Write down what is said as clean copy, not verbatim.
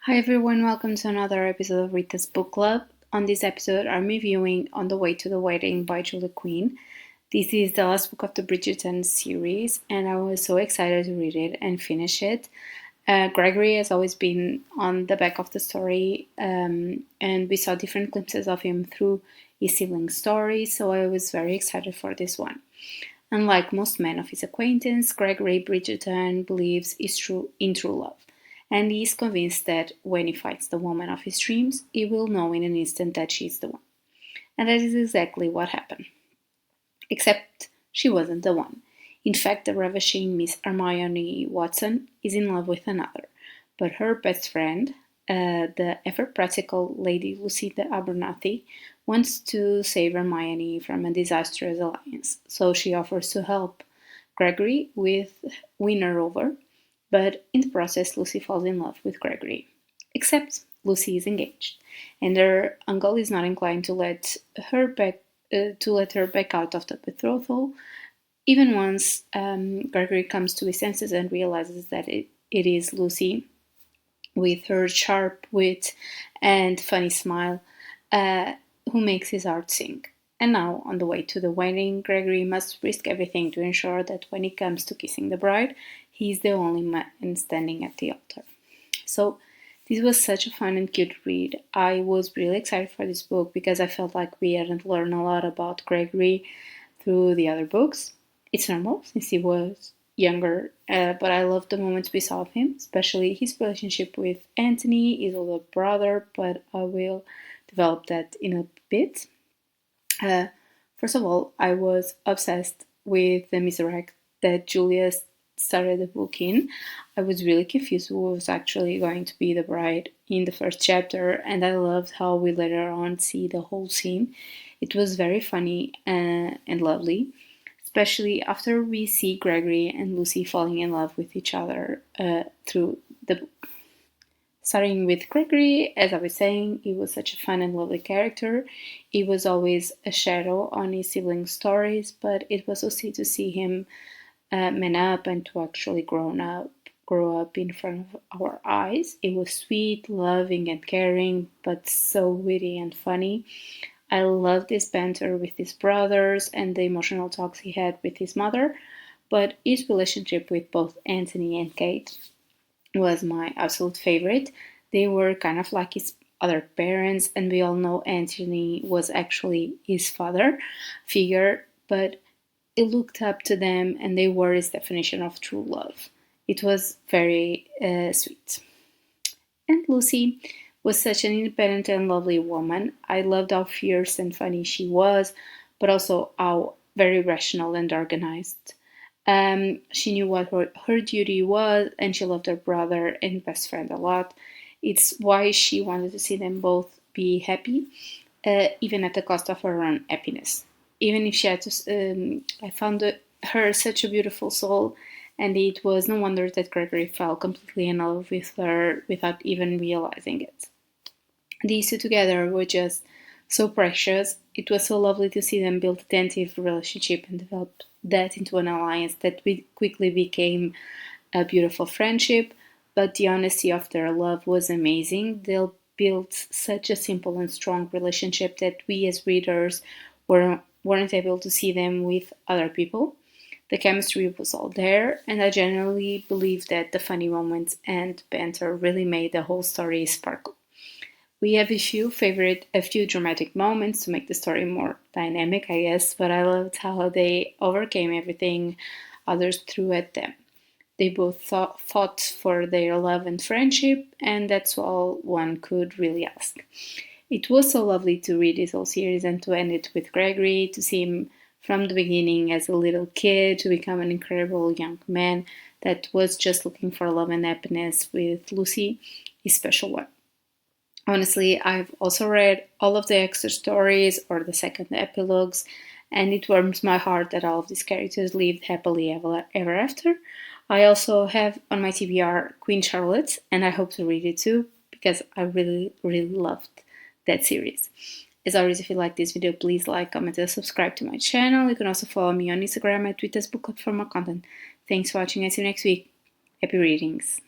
Hi everyone, welcome to another episode of Rita's Book Club. On this episode, I'm reviewing On the Way to the Wedding by Julia Quinn. This is the last book of the Bridgerton series, and I was so excited to read it and finish it. Gregory has always been on the back of the story, and we saw different glimpses of him through his siblings' stories, so I was very excited for this one. Unlike most men of his acquaintance, Gregory Bridgerton believes in true love, and he is convinced that when he finds the woman of his dreams, he will know in an instant that she is the one. And that is exactly what happened. Except she wasn't the one. In fact, the ravishing Miss Hermione Watson is in love with another, but her best friend, the ever practical Lady Lucida Abernathy, wants to save Hermione from a disastrous alliance, so she offers to help Gregory win her over, but in the process, Lucy falls in love with Gregory. Except Lucy is engaged, and her uncle is not inclined her back to let her back out of the betrothal, even once Gregory comes to his senses and realizes that it is Lucy, with her sharp wit and funny smile, uh, who makes his heart sing. And now, on the way to the wedding, Gregory must risk everything to ensure that when it comes to kissing the bride, he is the only man standing at the altar. So, this was such a fun and cute read. I was really excited for this book because I felt like we hadn't learned a lot about Gregory through the other books. It's normal since he was younger, but I loved the moments we saw of him, especially his relationship with Anthony, his older brother, but I will develop that in a bit. Uh, First of all, I was obsessed with the misdirect that Julia started the book in. I was really confused who was actually going to be the bride in the first chapter, and I loved how we later on see the whole scene. It was very funny and lovely, especially after we see Gregory and Lucy falling in love with each other through the book. Starting with Gregory, as I was saying, he was such a fun and lovely character. He was always a shadow on his siblings' stories, but it was so sweet to see him man up and to actually grow up in front of our eyes. It was sweet, loving, and caring, but so witty and funny. I loved his banter with his brothers and the emotional talks he had with his mother, but his relationship with both Anthony and Kate was my absolute favorite. They were kind of like his other parents, and we all know Anthony was actually his father figure, but he looked up to them and they were his definition of true love. It was very sweet. And Lucy was such an independent and lovely woman. I loved how fierce and funny she was, but also how very rational and organized. She knew what her duty was, and she loved her brother and best friend a lot. It's why she wanted to see them both be happy, even at the cost of her own happiness. Even if she had to, I found her such a beautiful soul, and it was no wonder that Gregory fell completely in love with her without even realizing it. These two together were just so precious. It was so lovely to see them build a tentative relationship and develop that into an alliance that quickly became a beautiful friendship. But the honesty of their love was amazing. They built such a simple and strong relationship that we as readers weren't able to see them with other people. The chemistry was all there, and I genuinely believe that the funny moments and banter really made the whole story sparkle. We have a few dramatic moments to make the story more dynamic, I guess, but I loved how they overcame everything others threw at them. They both fought for their love and friendship, and that's all one could really ask. It was so lovely to read this whole series and to end it with Gregory, to see him from the beginning as a little kid to become an incredible young man that was just looking for love and happiness with Lucy, his special one. Honestly, I've also read all of the extra stories or the second epilogues, and it warms my heart that all of these characters lived happily ever after. I also have on my TBR Queen Charlotte, and I hope to read it too because I really, really loved that series. As always, if you like this video, please like, comment, and subscribe to my channel. You can also follow me on Instagram at ritasbookclub for more content. Thanks for watching. I see you next week. Happy readings.